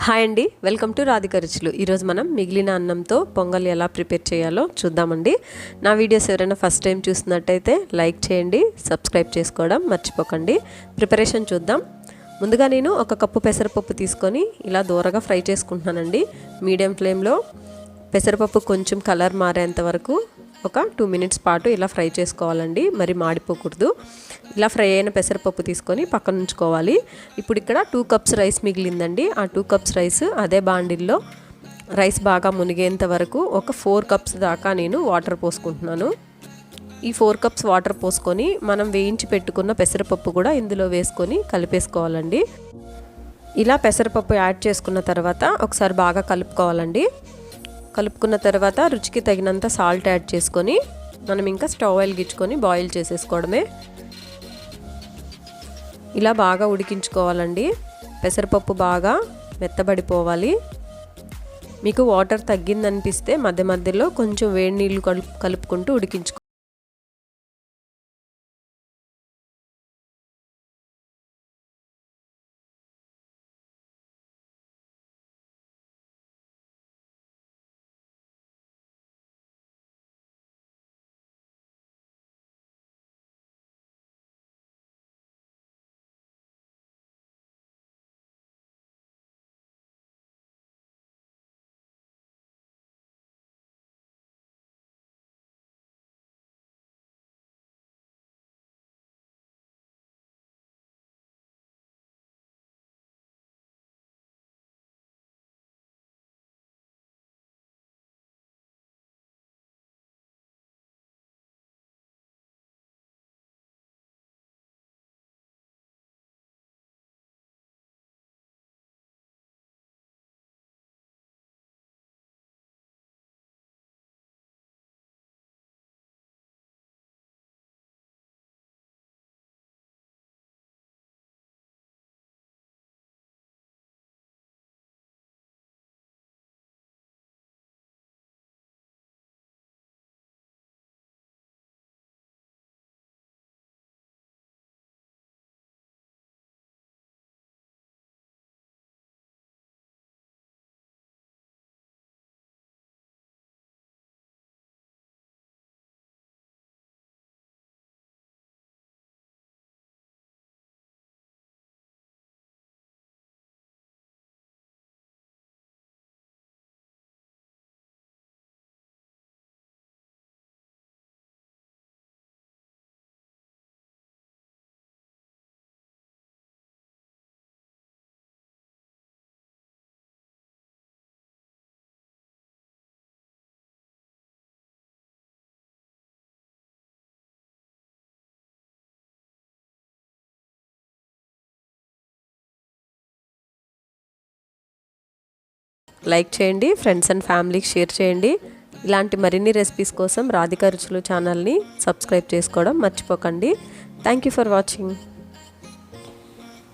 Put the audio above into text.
Hi అండి, welcome to RadhikaRuchulu. ఈరోజు మనం మిగిలిన అన్నంతో పొంగల్ ఎలా ప్రిపేర్ చేయాలో చూద్దామండి. నా వీడియోస్ ఎవరైనా ఫస్ట్ టైం చూస్తున్నట్టయితే లైక్ చేయండి, సబ్స్క్రైబ్ చేసుకోవడం మర్చిపోకండి. ప్రిపరేషన్ చూద్దాం. ముందుగా నేను ఒక కప్పు పెసరపప్పు తీసుకొని ఇలా దూరగా ఫ్రై చేసుకుంటున్నానండి. మీడియం ఫ్లేమ్లో పెసరపప్పు కొంచెం కలర్ మారేంత వరకు ఒక 2 మినిట్స్ పాటు ఇలా ఫ్రై చేసుకోవాలండి. మరి మాడిపోకూడదు. ఇలా ఫ్రై అయిన పెసరపప్పు తీసుకొని పక్కన ఉంచుకోవాలి. ఇప్పుడు ఇక్కడ 2 కప్స్ రైస్ మిగిలిందండి. ఆ 2 కప్స్ రైస్ అదే బాండిల్లో రైస్ బాగా మునిగేంత వరకు ఒక 4 కప్స్ దాకా నేను వాటర్ పోసుకుంటున్నాను. ఈ 4 కప్స్ వాటర్ పోసుకొని మనం వేయించి పెట్టుకున్న పెసరపప్పు కూడా ఇందులో వేసుకొని కలిపేసుకోవాలండి. ఇలా పెసరపప్పు యాడ్ చేసుకున్న తర్వాత ఒకసారి బాగా కలుపుకోవాలండి. కలుపుకున్న తర్వాత రుచికి తగినంత సాల్ట్ యాడ్ చేసుకొని మనం ఇంకా స్టవ్ వెలిగించుకొని బాయిల్ చేసేసుకోవడమే. ఇలా బాగా ఉడికించుకోవాలండి. పెసరపప్పు బాగా మెత్తబడిపోవాలి. మీకు వాటర్ తగ్గిందనిపిస్తే మధ్య మధ్యలో కొంచెం వేడి నీళ్ళు కలుపుకుంటూ ఉడికించుకో. లైక్ చేయండి, ఫ్రెండ్స్ అండ్ ఫ్యామిలీకి షేర్ చేయండి. ఇలాంటి మరిన్ని రెసిపీస్ కోసం RadhikaRuchulu ఛానల్ని సబ్స్క్రైబ్ చేసుకోవడం మర్చిపోకండి. Thank you for watching.